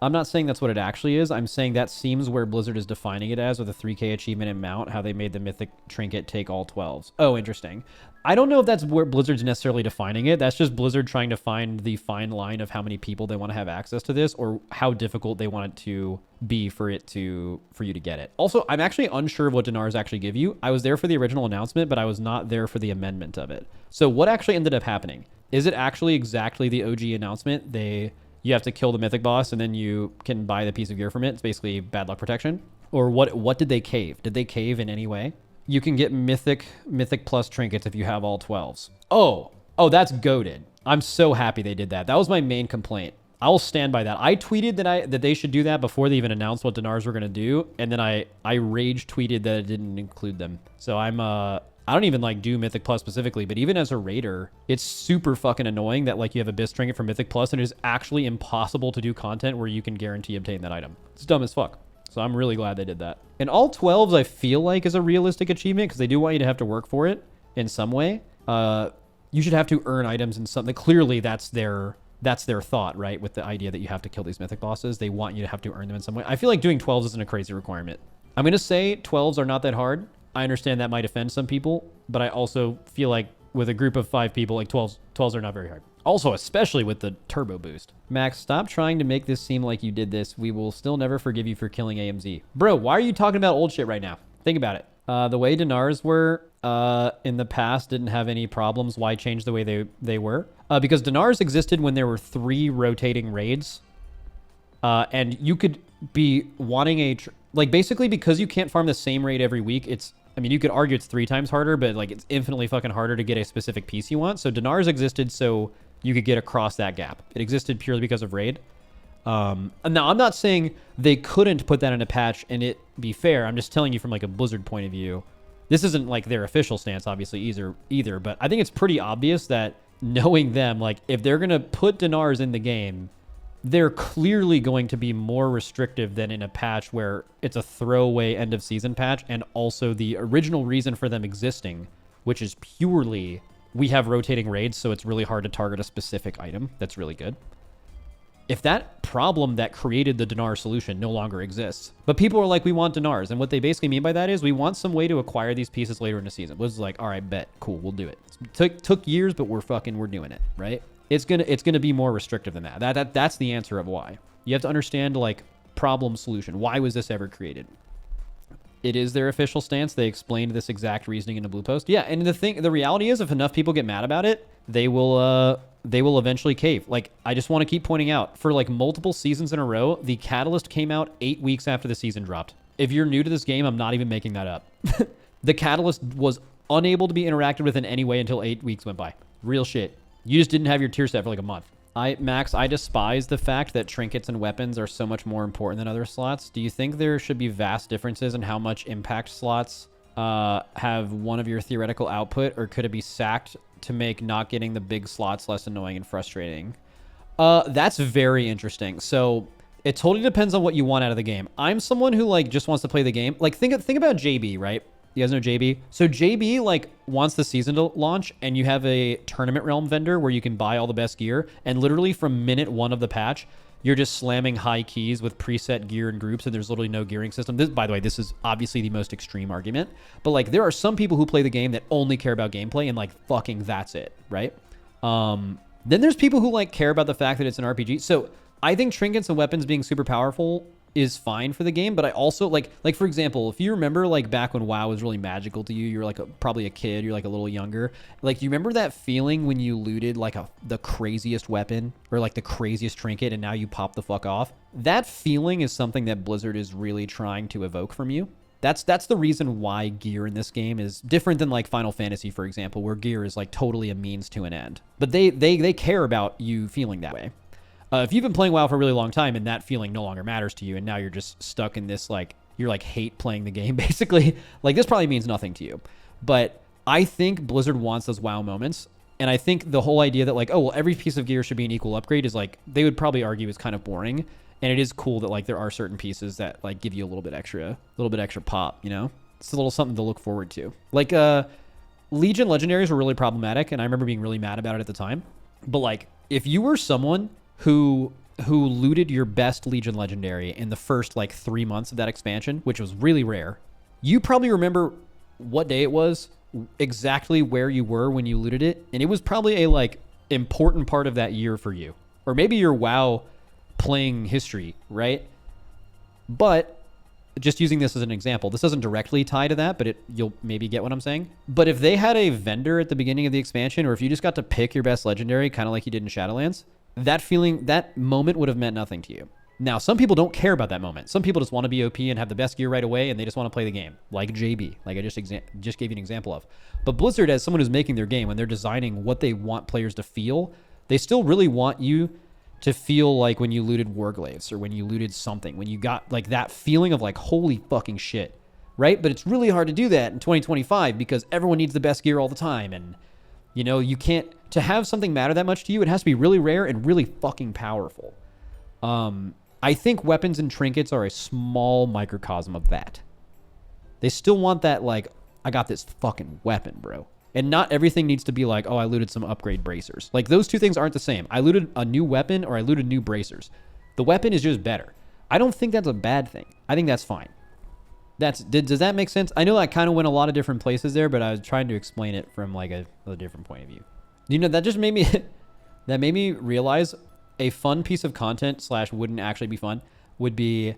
Speaker 1: I'm not saying that's what it actually is. I'm saying that seems where Blizzard is defining it as with a 3k achievement and mount, how they made the Mythic Trinket take all 12s. Oh, interesting. I don't know if that's where Blizzard's necessarily defining it. That's just Blizzard trying to find the fine line of how many people they want to have access to this or how difficult they want it to be for you to get it. Also, I'm actually unsure of what Dinars actually give you. I was there for the original announcement, but I was not there for the amendment of it. So what actually ended up happening? Is it actually exactly the OG announcement? You have to kill the Mythic boss and then you can buy the piece of gear from it. It's basically bad luck protection. Or what did they cave? Did they cave in any way? You can get Mythic Plus trinkets if you have all 12s. Oh, that's goated. I'm so happy they did that. That was my main complaint. I will stand by that. I tweeted that they should do that before they even announced what Dinars were going to do. And then I rage tweeted that it didn't include them. So I don't even like do Mythic Plus specifically, but even as a raider, it's super fucking annoying that like you have a Abyss trinket for Mythic Plus and it is actually impossible to do content where you can guarantee obtain that item. It's dumb as fuck. So I'm really glad they did that. And all 12s I feel like is a realistic achievement because they do want you to have to work for it in some way. You should have to earn items in something. Clearly that's their thought, right? With the idea that you have to kill these Mythic bosses. They want you to have to earn them in some way. I feel like doing 12s isn't a crazy requirement. I'm going to say 12s are not that hard. I understand that might offend some people, but I also feel like with a group of 5 people, like 12s are not very hard. Also, especially with the turbo boost. Max, stop trying to make this seem like you did this. We will still never forgive you for killing AMZ. Bro, why are you talking about old shit right now? Think about it. The way Dinars were in the past didn't have any problems. Why change the way they were? Because Dinars existed when there were 3 rotating raids. And you could be wanting like basically because you can't farm the same raid every week, it's I mean, you could argue it's 3 times harder, but like it's infinitely fucking harder to get a specific piece you want. So Dinars existed so you could get across that gap. It existed purely because of raid. Now I'm not saying they couldn't put that in a patch and it be fair. I'm just telling you from like a Blizzard point of view. This isn't like their official stance, obviously, either. But I think it's pretty obvious that knowing them, like if they're gonna put Dinars in the game, they're clearly going to be more restrictive than in a patch where it's a throwaway end of season patch, and also the original reason for them existing, which is purely we have rotating raids, so it's really hard to target a specific item. That's really good. If that problem that created the Dinar solution no longer exists, but people are like, we want Dinars, and what they basically mean by that is we want some way to acquire these pieces later in the season. Blizzard's like, all right, bet, cool, we'll do it. Took years, but we're doing it, right? It's gonna be more restrictive than that. That's the answer of why. You have to understand like problem solution. Why was this ever created? It is their official stance. They explained this exact reasoning in a blue post. Yeah, and the reality is, if enough people get mad about it, they will eventually cave. Like, I just want to keep pointing out, for like multiple seasons in a row, the Catalyst came out 8 weeks after the season dropped. If you're new to this game, I'm not even making that up. The Catalyst was unable to be interacted with in any way until 8 weeks went by. Real shit. You just didn't have your tier set for like a month. Max, I despise the fact that trinkets and weapons are so much more important than other slots. Do you think there should be vast differences in how much impact slots have one of your theoretical output, or could it be sacked to make not getting the big slots less annoying and frustrating? That's very interesting. So it totally depends on what you want out of the game. I'm someone who like just wants to play the game. Like think about JB, right? You guys know JB? So JB like wants the season to launch, and you have a tournament realm vendor where you can buy all the best gear, and literally from minute 1 of the patch, you're just slamming high keys with preset gear and groups, and there's literally no gearing system. This, by the way, this is obviously the most extreme argument, but like there are some people who play the game that only care about gameplay and like fucking that's it, right? Then there's people who like care about the fact that it's an RPG. So I think trinkets and weapons being super powerful is fine for the game, but I also like for example, if you remember like back when WoW was really magical to you, you're like probably a kid, you're like a little younger, like you remember that feeling when you looted like the craziest weapon or like the craziest trinket and now you pop the fuck off? That feeling is something that Blizzard is really trying to evoke from you. That's the reason why gear in this game is different than like Final Fantasy, for example, where gear is like totally a means to an end. But they care about you feeling that way. If you've been playing WoW for a really long time and that feeling no longer matters to you, and now you're just stuck in this, like, you're like hate playing the game, basically, like this probably means nothing to you. But I think Blizzard wants those WoW moments. And I think the whole idea that like, oh, well, every piece of gear should be an equal upgrade is like, they would probably argue is kind of boring. And it is cool that like there are certain pieces that like give you a little bit extra pop, you know? It's a little something to look forward to. Like, Legion legendaries were really problematic, and I remember being really mad about it at the time. But like, if you were someone who looted your best Legion legendary in the first like 3 months of that expansion, which was really rare, you probably remember what day it was, exactly where you were when you looted it, and it was probably a like important part of that year for you, or maybe your WoW playing history, right? But just using this as an example, this doesn't directly tie to that, but you'll maybe get what I'm saying. But if they had a vendor at the beginning of the expansion, or if you just got to pick your best legendary, kind of like you did in Shadowlands, that moment would have meant nothing to you. Now, some people don't care about that moment. Some people just want to be OP and have the best gear right away, and they just want to play the game, like JB, like I just gave you an example of. But Blizzard, as someone who's making their game, when they're designing what they want players to feel, they still really want you to feel like when you looted Warglaives, or when you looted something, when you got like that feeling of like, holy fucking shit, right? But it's really hard to do that in 2025 because everyone needs the best gear all the time, and you know, you can't, to have something matter that much to you, it has to be really rare and really fucking powerful. I think weapons and trinkets are a small microcosm of that. They still want that, like, I got this fucking weapon, bro. And not everything needs to be like, oh, I looted some upgrade bracers. Like, those two things aren't the same. I looted a new weapon or I looted new bracers. The weapon is just better. I don't think that's a bad thing. I think that's fine. Does that make sense? I know I kind of went a lot of different places there, but I was trying to explain it from like a different point of view. You know, that just made me that made me realize a fun piece of content / wouldn't actually be fun would be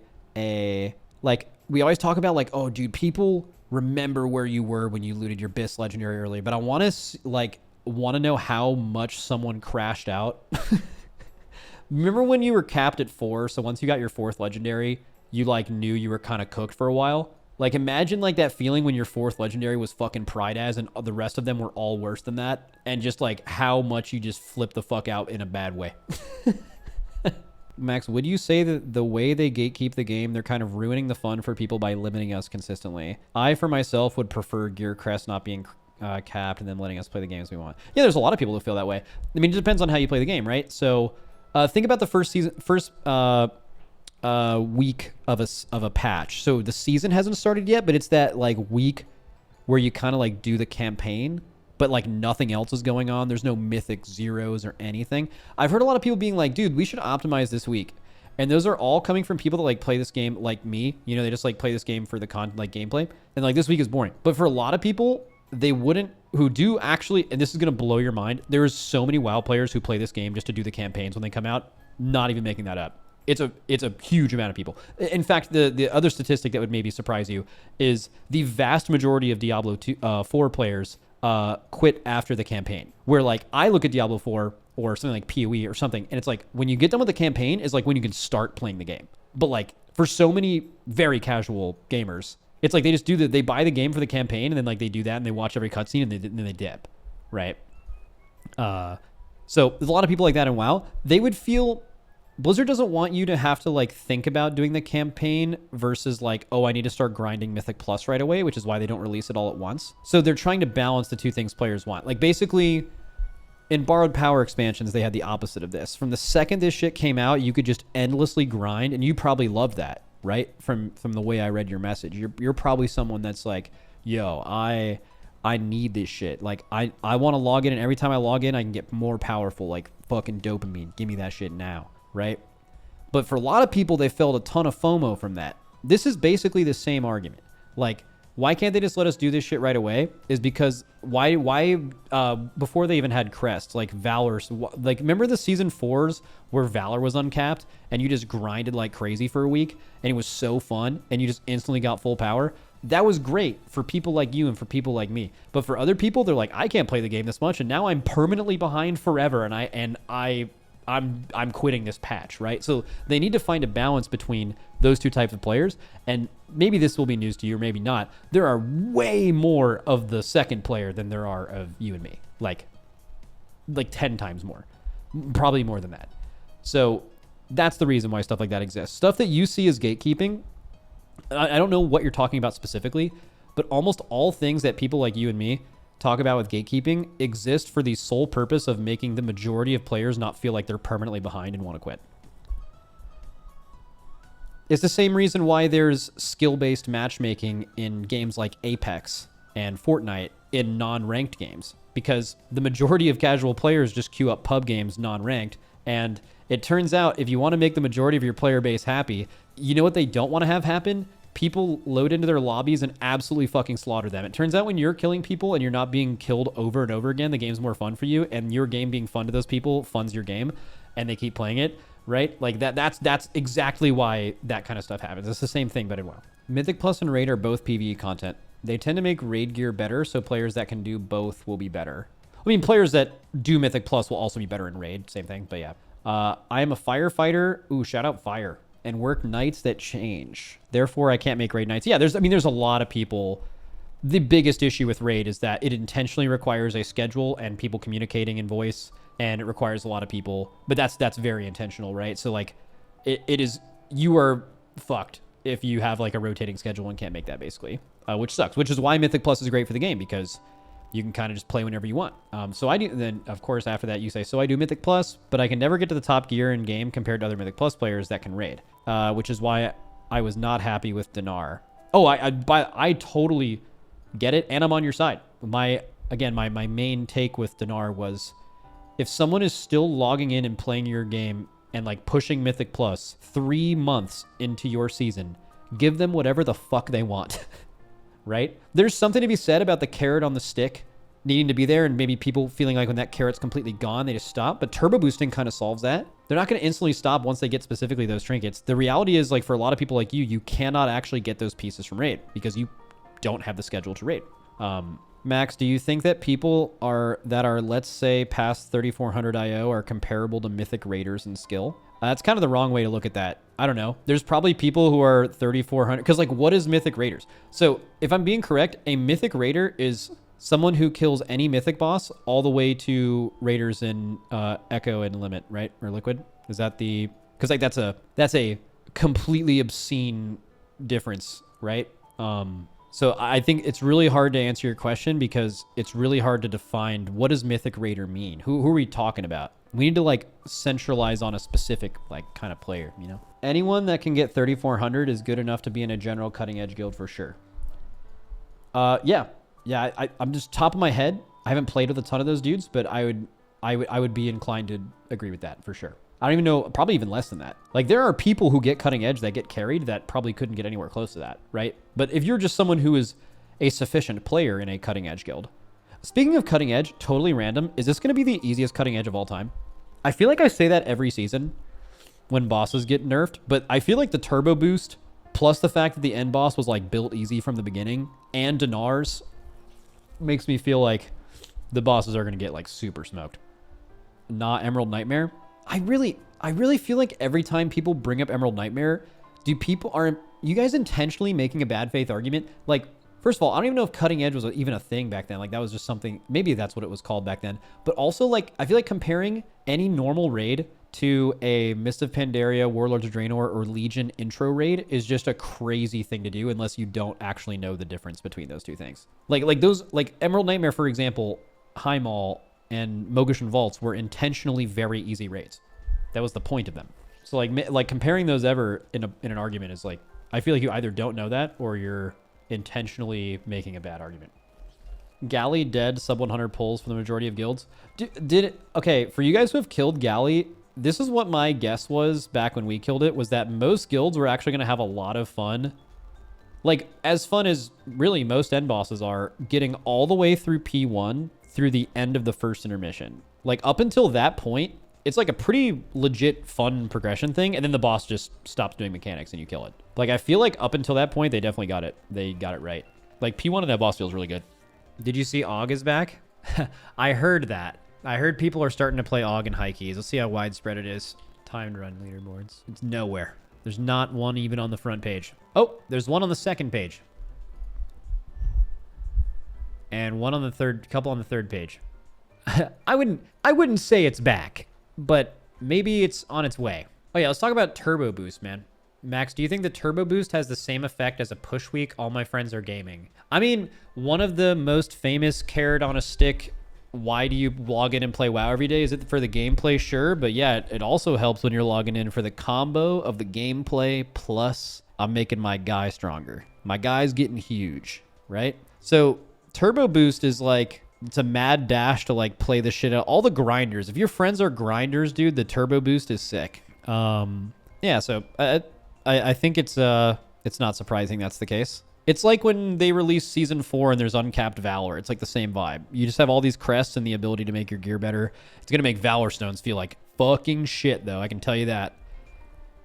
Speaker 1: like, we always talk about like, oh dude, people remember where you were when you looted your BIS legendary early, but I want to know how much someone crashed out. Remember when you were capped at 4, so once you got your 4th legendary, you like knew you were kind of cooked for a while? Like, imagine like that feeling when your fourth legendary was fucking Pride as and the rest of them were all worse than that. And just like how much you just flip the fuck out in a bad way. Max, would you say that the way they gatekeep the game, they're kind of ruining the fun for people by limiting us consistently? I, for myself, would prefer Gear Crest not being capped and then letting us play the games we want. Yeah, there's a lot of people who feel that way. I mean, it depends on how you play the game, right? So think about the first week of a patch. So the season hasn't started yet, but it's that like week where you kind of like do the campaign, but like nothing else is going on. There's no mythic zeros or anything. I've heard a lot of people being like, dude, we should optimize this week. And those are all coming from people that like play this game like me. You know, they just like play this game for the like gameplay. And like this week is boring. But for a lot of people, they wouldn't, who do actually, and this is going to blow your mind. There's so many WoW players who play this game just to do the campaigns when they come out. Not even making that up. It's a huge amount of people. In fact, the other statistic that would maybe surprise you is the vast majority of Diablo 4 players quit after the campaign. Where like I look at Diablo 4 or something like PoE or something, and it's like when you get done with the campaign is like when you can start playing the game. But like for so many very casual gamers, it's like they just do they buy the game for the campaign and then like they do that and they watch every cutscene and then they dip, right? So there's a lot of people like that in WoW. They would feel Blizzard doesn't want you to have to like think about doing the campaign versus like, oh, I need to start grinding Mythic Plus right away, which is why they don't release it all at once. So they're trying to balance the two things players want. Like basically in Borrowed Power expansions, they had the opposite of this. From the second this shit came out, you could just endlessly grind, and you probably loved that, right? From the way I read your message, you're probably someone that's like, yo, I need this shit. Like I want to log in, and every time I log in, I can get more powerful, like fucking dopamine. Give me that shit now. Right? But for a lot of people, they felt a ton of FOMO from that. This is basically the same argument. Like, why can't they just let us do this shit right away? Is because why before they even had crests, like Valor, like remember the season 4s where Valor was uncapped and you just grinded like crazy for a week and it was so fun and you just instantly got full power? That was great for people like you and for people like me. But for other people, they're like, I can't play the game this much and now I'm permanently behind forever and I'm quitting this patch, right? So they need to find a balance between those two types of players. And maybe this will be news to you or maybe not. There are way more of the second player than there are of you and me. Like 10 times more. Probably more than that. So that's the reason why stuff like that exists. Stuff that you see as gatekeeping, I don't know what you're talking about specifically, but almost all things that people like you and me talk about with gatekeeping exist for the sole purpose of making the majority of players not feel like they're permanently behind and want to quit. It's the same reason why there's skill-based matchmaking in games like Apex and Fortnite in non-ranked games, because the majority of casual players just queue up pub games non-ranked, and it turns out if you want to make the majority of your player base happy, you know what they don't want to have happen? People load into their lobbies and absolutely fucking slaughter them. It turns out when you're killing people and you're not being killed over and over again, the game's more fun for you, and your game being fun to those people funds your game, and they keep playing it, right? Like that's exactly why that kind of stuff happens. It's the same thing, but in WoW. Mythic Plus and Raid are both PvE content. They tend to make Raid gear better, so players that can do both will be better. I mean, players that do Mythic Plus will also be better in Raid, same thing, but yeah. I am a firefighter. Ooh, shout out fire. And work nights that change. Therefore, I can't make raid nights. Yeah, there's a lot of people. The biggest issue with raid is that it intentionally requires a schedule and people communicating in voice, and it requires a lot of people. But that's very intentional, right? So like, it is, you are fucked if you have like a rotating schedule and can't make that basically, which sucks. Which is why Mythic Plus is great for the game, because you can kind of just play whenever you want. So I do, then of course after that you say, so I do Mythic Plus, but I can never get to the top gear in game compared to other Mythic Plus players that can raid, which is why I was not happy with Dinar. Oh, I totally get it, and I'm on your side. My main take with Dinar was, if someone is still logging in and playing your game and like pushing Mythic Plus 3 months into your season, give them whatever the fuck they want. Right? There's something to be said about the carrot on the stick needing to be there, and maybe people feeling like when that carrot's completely gone, they just stop. But turbo boosting kind of solves that. They're not going to instantly stop once they get specifically those trinkets. The reality is, like, for a lot of people like you cannot actually get those pieces from raid because you don't have the schedule to raid. Max, do you think that people are let's say past 3400 IO are comparable to Mythic Raiders in skill? That's kind of the wrong way to look at that. I don't know. There's probably people who are 3400 because like what is Mythic Raiders? So if I'm being correct, a Mythic Raider is someone who kills any Mythic boss all the way to Raiders in Echo and Limit, right? Or Liquid? Is that the... Because like that's a completely obscene difference, right? So I think it's really hard to answer your question because it's really hard to define what does Mythic Raider mean? Who are we talking about? We need to like centralize on a specific like kind of player, you know? Anyone that can get 3,400 is good enough to be in a general cutting edge guild for sure. Yeah, I'm just top of my head. I haven't played with a ton of those dudes, but I would be inclined to agree with that for sure. I don't even know, probably even less than that. Like there are people who get cutting edge that get carried that probably couldn't get anywhere close to that, right? But if you're just someone who is a sufficient player in a cutting edge guild. Speaking of cutting edge, totally random, is this going to be the easiest cutting edge of all time? I feel like I say that every season when bosses get nerfed, but I feel like the turbo boost plus the fact that the end boss was like built easy from the beginning and Dinars makes me feel like the bosses are going to get like super smoked. Not Emerald Nightmare. I really feel like every time people bring up Emerald Nightmare, are you guys intentionally making a bad faith argument? Like, first of all, I don't even know if cutting edge was even a thing back then. Like that was just something, maybe that's what it was called back then. But also like, I feel like comparing any normal raid to a Mist of Pandaria, Warlords of Draenor, or Legion intro raid is just a crazy thing to do unless you don't actually know the difference between those two things. Like those, like Emerald Nightmare, for example, High Mall and Mogushan Vaults were intentionally very easy raids. That was the point of them. So like comparing those ever in an argument is like, I feel like you either don't know that or you're intentionally making a bad argument. Galley dead, sub 100 pulls for the majority of guilds. Okay, for you guys who have killed Galley, this is what my guess was back when we killed it, was that most guilds were actually going to have a lot of fun. Like, as fun as really most end bosses are, getting all the way through P1 through the end of the first intermission. Like, up until that point, it's like a pretty legit fun progression thing, and then the boss just stops doing mechanics and you kill it. Like, I feel like up until that point, they definitely got it. They got it right. Like, P1 of that boss feels really good. Did you see Og is back? I heard that. I heard people are starting to play Og in high keys. Let's see how widespread it is. Timed run leaderboards. It's nowhere. There's not one even on the front page. Oh, there's one on the second page. And one on the third, couple on the third page. I wouldn't say it's back, but maybe it's on its way. Oh yeah, let's talk about Turbo Boost, man. Max, do you think the Turbo Boost has the same effect as a push week? All my friends are gaming. I mean, one of the most famous carrot on a stick, why do you log in and play WoW every day? Is it for the gameplay? Sure, but yeah, it also helps when you're logging in for the combo of the gameplay plus I'm making my guy stronger. My guy's getting huge, right? So Turbo Boost is like, it's a mad dash to like play the shit out. All the grinders. If your friends are grinders, dude, the Turbo Boost is sick. Yeah, so I think it's not surprising that's the case. It's like when they release Season 4 and there's Uncapped Valor. It's like the same vibe. You just have all these crests and the ability to make your gear better. It's going to make Valor Stones feel like fucking shit, though. I can tell you that.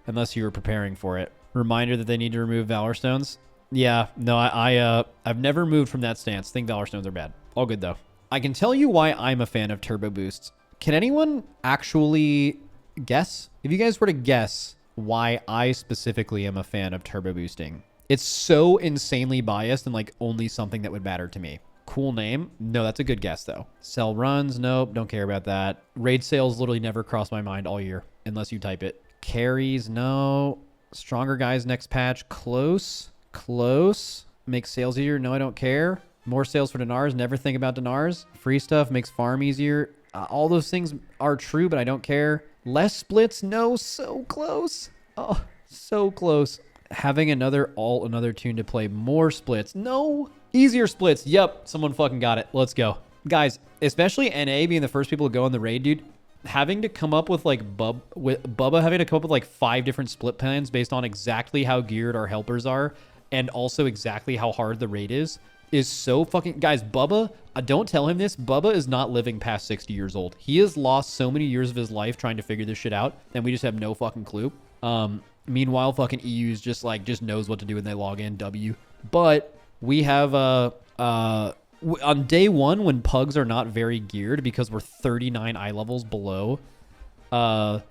Speaker 1: Unless you were preparing for it. Reminder that they need to remove Valor Stones. Yeah, no, I've never moved from that stance. Think Valor Stones are bad. All good, though. I can tell you why I'm a fan of Turbo Boosts. Can anyone actually guess? If you guys were to guess why I specifically am a fan of Turbo Boosting. It's so insanely biased and like only something that would matter to me. Cool name? No, that's a good guess though. Sell runs? Nope, don't care about that. Raid sales literally never crossed my mind all year unless you type it. Carries? No. Stronger guys next patch? Close. Makes sales easier? No, I don't care. More sales for Dinars? Never think about Dinars. Free stuff makes farm easier. All those things are true, but I don't care. Less splits? No, so close. Oh, so close. Having another tune to play. More splits. No. Easier splits. Yep. Someone fucking got it. Let's go. Guys, especially NA being the first people to go on the raid, dude, having to come up with like Bubba having to come up with like 5 different split plans based on exactly how geared our helpers are and also exactly how hard the raid is so fucking... Guys, Bubba, don't tell him this. Bubba is not living past 60 years old. He has lost so many years of his life trying to figure this shit out, and we just have no fucking clue. Meanwhile, fucking EU's just knows what to do when they log in. W. But we have on day one, when pugs are not very geared because we're 39 eye levels below the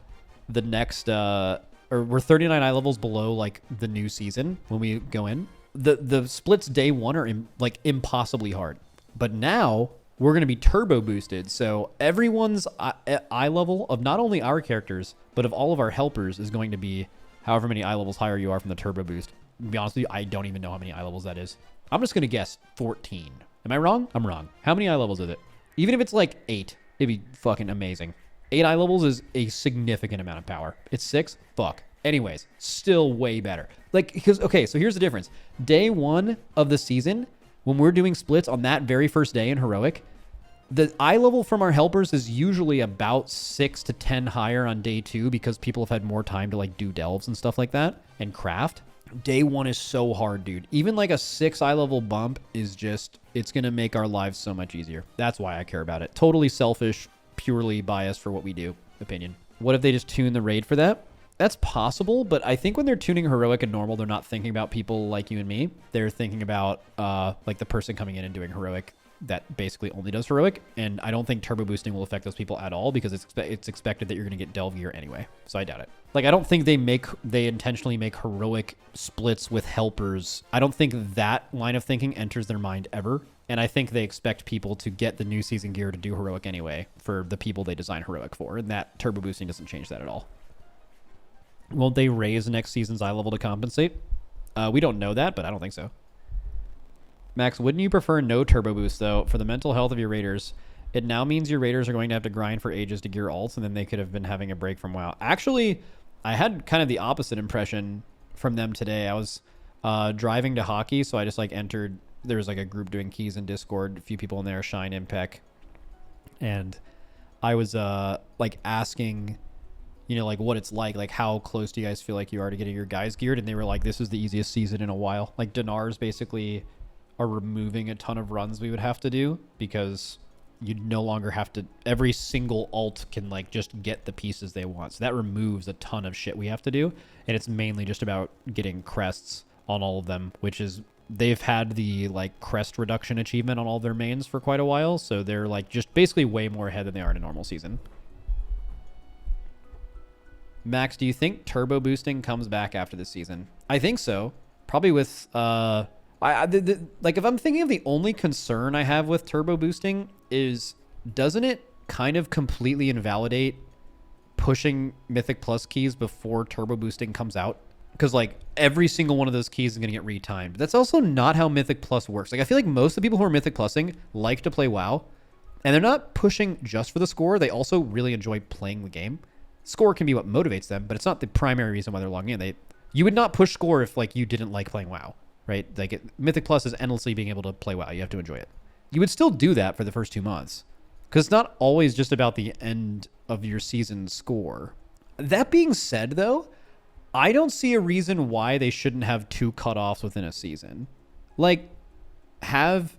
Speaker 1: next or we're 39 eye levels below like the new season when we go in, the splits day one are like impossibly hard. But now we're going to be turbo boosted, so everyone's eye level of not only our characters but of all of our helpers is going to be however many eye levels higher you are from the turbo boost. To be honest with you, I don't even know how many eye levels that is. I'm just going to guess 14. Am I wrong? I'm wrong. How many eye levels is it? Even if it's like 8, it'd be fucking amazing. 8 eye levels is a significant amount of power. It's 6? Fuck. Anyways, still way better. Like, because, okay, so here's the difference. Day 1 of the season, when we're doing splits on that very first day in Heroic, the eye level from our helpers is usually about 6 to 10 higher on day 2 because people have had more time to like do delves and stuff like that and craft. Day 1 is so hard, dude. Even like a 6 eye level bump is just, it's going to make our lives so much easier. That's why I care about it. Totally selfish, purely biased for what we do opinion. What if they just tune the raid for that? That's possible, but I think when they're tuning Heroic and Normal, they're not thinking about people like you and me. They're thinking about like the person coming in and doing Heroic that basically only does Heroic, and I don't think turbo boosting will affect those people at all because it's expected that you're going to get delve gear anyway, so I doubt it. Like, I don't think they intentionally make Heroic splits with helpers. I don't think that line of thinking enters their mind ever, and I think they expect people to get the new season gear to do Heroic anyway for the people they design Heroic for, and that turbo boosting doesn't change that at all. Won't they raise next season's eye level to compensate? We don't know that, but I don't think so. Max, wouldn't you prefer no turbo boost, though, for the mental health of your raiders? It now means your raiders are going to have to grind for ages to gear alts, and then they could have been having a break from WoW. Actually, I had kind of the opposite impression from them today. I was driving to hockey, so I just like entered. There was like a group doing keys in Discord, a few people in there, Shine, Impec, and I was like asking, you know, like what it's like how close do you guys feel like you are to getting your guys geared? And they were like, this is the easiest season in a while. Like Dinars basically are removing a ton of runs we would have to do because you no longer have to, every single alt can like just get the pieces they want. So that removes a ton of shit we have to do. And it's mainly just about getting crests on all of them, which is, they've had the like crest reduction achievement on all their mains for quite a while. So they're like just basically way more ahead than they are in a normal season. Max, do you think turbo boosting comes back after this season? I think so. Probably with, like if I'm thinking of the only concern I have with turbo boosting is, doesn't it kind of completely invalidate pushing Mythic Plus keys before turbo boosting comes out? Because like every single one of those keys is going to get retimed. That's also not how Mythic Plus works. Like I feel like most of the people who are Mythic Plusing like to play WoW, and they're not pushing just for the score. They also really enjoy playing the game. Score can be what motivates them, but it's not the primary reason why they're logging in. You would not push score if like you didn't like playing WoW. Right? Like Mythic Plus is endlessly being able to play WoW. You have to enjoy it. You would still do that for the first 2 months because it's not always just about the end of your season score. That being said, though, I don't see a reason why they shouldn't have 2 cutoffs within a season. Like, have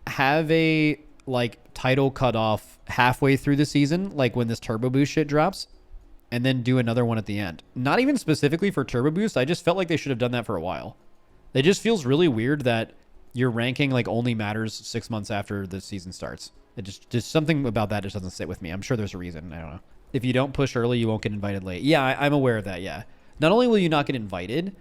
Speaker 1: a like title cutoff halfway through the season, like when this turbo boost shit drops, and then do another one at the end. Not even specifically for turbo boost. I just felt like they should have done that for a while. It just feels really weird that your ranking like only matters 6 months after the season starts. It just something about that just doesn't sit with me. I'm sure there's a reason. I don't know. If you don't push early, you won't get invited late. Yeah, I'm aware of that. Yeah. Not only will you not get invited,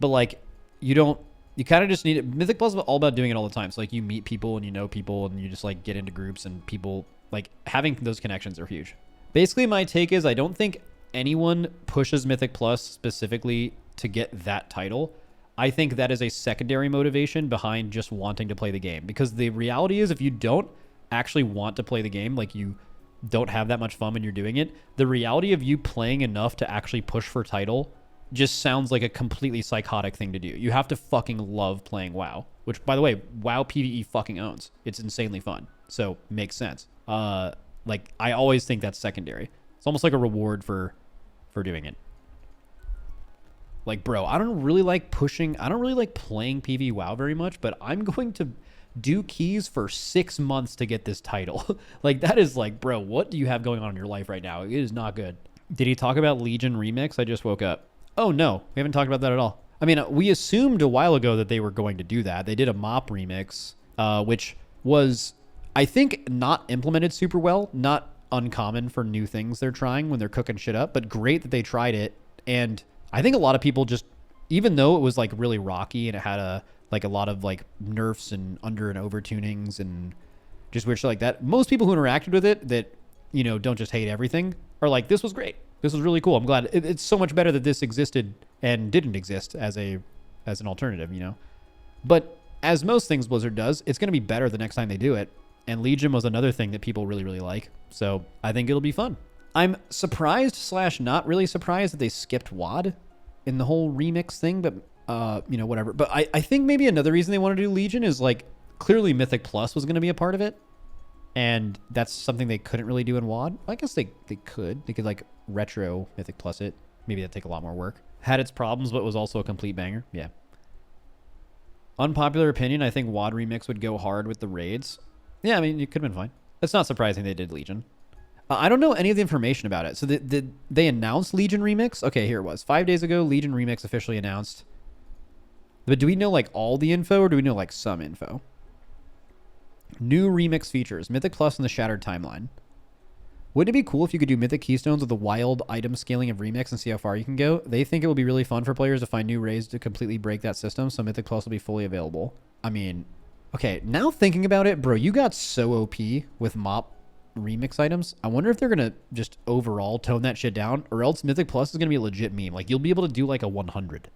Speaker 1: but like you kind of just need it. Mythic Plus is all about doing it all the time. So like you meet people and you know people and you just like get into groups and people like having those connections are huge. Basically, my take is I don't think anyone pushes Mythic Plus specifically to get that title. I think that is a secondary motivation behind just wanting to play the game. Because the reality is if you don't actually want to play the game, like you don't have that much fun when you're doing it, the reality of you playing enough to actually push for title just sounds like a completely psychotic thing to do. You have to fucking love playing WoW. Which, by the way, WoW PvE fucking owns. It's insanely fun. So, makes sense. Like, I always think that's secondary. It's almost like a reward for doing it. Like, bro, I don't really like playing PvE WoW very much, but I'm going to do keys for 6 months to get this title. Like, that is like, bro, what do you have going on in your life right now? It is not good. Did he talk about Legion Remix? I just woke up. Oh, no, we haven't talked about that at all. I mean, we assumed a while ago that they were going to do that. They did a mop remix, which was, I think, not implemented super well. Not uncommon for new things they're trying when they're cooking shit up, but great that they tried it. And I think a lot of people just, even though it was like really rocky and it had a lot of like nerfs and under and over tunings and just weird shit like that, most people who interacted with it that, you know, don't just hate everything are like, this was great. This was really cool. I'm glad it's so much better that this existed and didn't exist as an alternative, you know. But as most things Blizzard does, it's going to be better the next time they do it. And Legion was another thing that people really, really like. So I think it'll be fun. I'm surprised / not really surprised that they skipped WoD in the whole remix thing, but you know, whatever. But I think maybe another reason they want to do Legion is like clearly Mythic Plus was going to be a part of it. And that's something they couldn't really do in WoD. I guess they could. They could like retro Mythic Plus it. Maybe that'd take a lot more work. Had its problems, but was also a complete banger. Yeah. Unpopular opinion, I think WoD Remix would go hard with the raids. Yeah, I mean, it could have been fine. It's not surprising they did Legion. I don't know any of the information about it. So did they announce Legion Remix? Okay, here it was. 5 days ago, Legion Remix officially announced. But do we know like all the info or do we know like some info? New remix features, Mythic Plus and the Shattered Timeline. Wouldn't it be cool if you could do Mythic Keystones with the wild item scaling of Remix and see how far you can go? They think it will be really fun for players to find new ways to completely break that system, so Mythic Plus will be fully available. I mean, okay, now thinking about it, bro, you got so OP with MOP remix items. I wonder if they're going to just overall tone that shit down, or else Mythic Plus is going to be a legit meme. Like, you'll be able to do like a 100.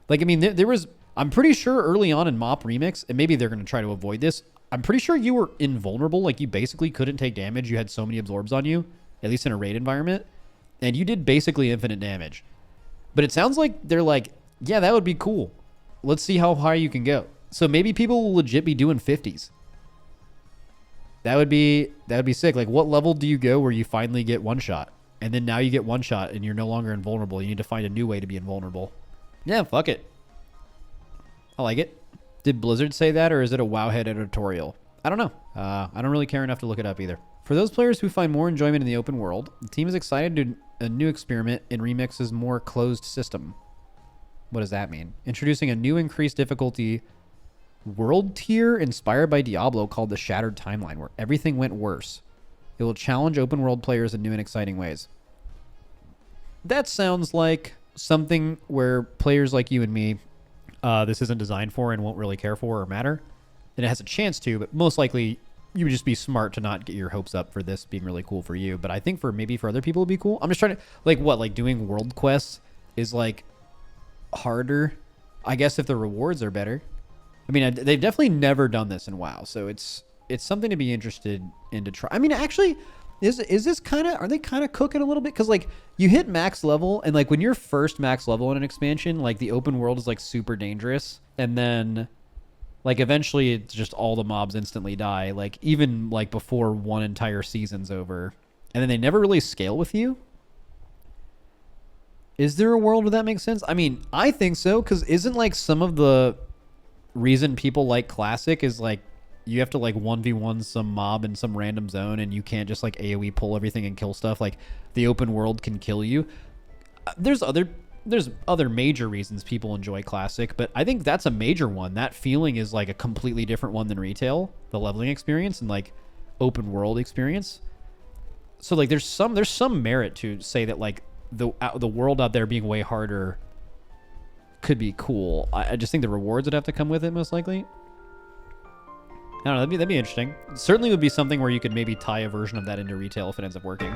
Speaker 1: Like, I mean, there was, I'm pretty sure early on in MOP remix, and maybe they're going to try to avoid this, I'm pretty sure you were invulnerable. Like, you basically couldn't take damage. You had so many absorbs on you, at least in a raid environment, and you did basically infinite damage. But it sounds like they're like, yeah, that would be cool. Let's see how high you can go. So maybe people will legit be doing 50s. That would be sick. Like, what level do you go where you finally get one shot? And then now you get one shot and you're no longer invulnerable. You need to find a new way to be invulnerable. Yeah, fuck it. I like it. Did Blizzard say that, or is it a Wowhead editorial? I don't know. I don't really care enough to look it up either. For those players who find more enjoyment in the open world, the team is excited to do a new experiment in Remix's more closed system. What does that mean? Introducing a new increased difficulty world tier inspired by Diablo called the Shattered Timeline, where everything went worse. It will challenge open world players in new and exciting ways. That sounds like something where players like you and me, this isn't designed for and won't really care for or matter. And it has a chance to, but most likely you would just be smart to not get your hopes up for this being really cool for you. But I think maybe for other people it'd be cool. I'm just trying to, like doing world quests is like harder, I guess, if the rewards are better. I mean, they've definitely never done this in WoW, so it's something to be interested in to try. I mean, actually, is this kind of, are they kind of cooking a little bit? Because like you hit max level, and like when you're first max level in an expansion, like the open world is like super dangerous, and then like eventually it's just all the mobs instantly die, like even like before one entire season's over, and then they never really scale with you. Is there a world where that makes sense? I mean, I think so, because isn't like some of the reason people like Classic is like you have to like 1v1 some mob in some random zone, and you can't just like AoE pull everything and kill stuff. Like the open world can kill you. There's other major reasons people enjoy Classic, but I think that's a major one. That feeling is like a completely different one than retail, the leveling experience and like open world experience. So like there's some merit to say that like the world out there being way harder could be cool. I just think the rewards would have to come with it most likely. I don't know, that'd be interesting. Certainly would be something where you could maybe tie a version of that into retail if it ends up working.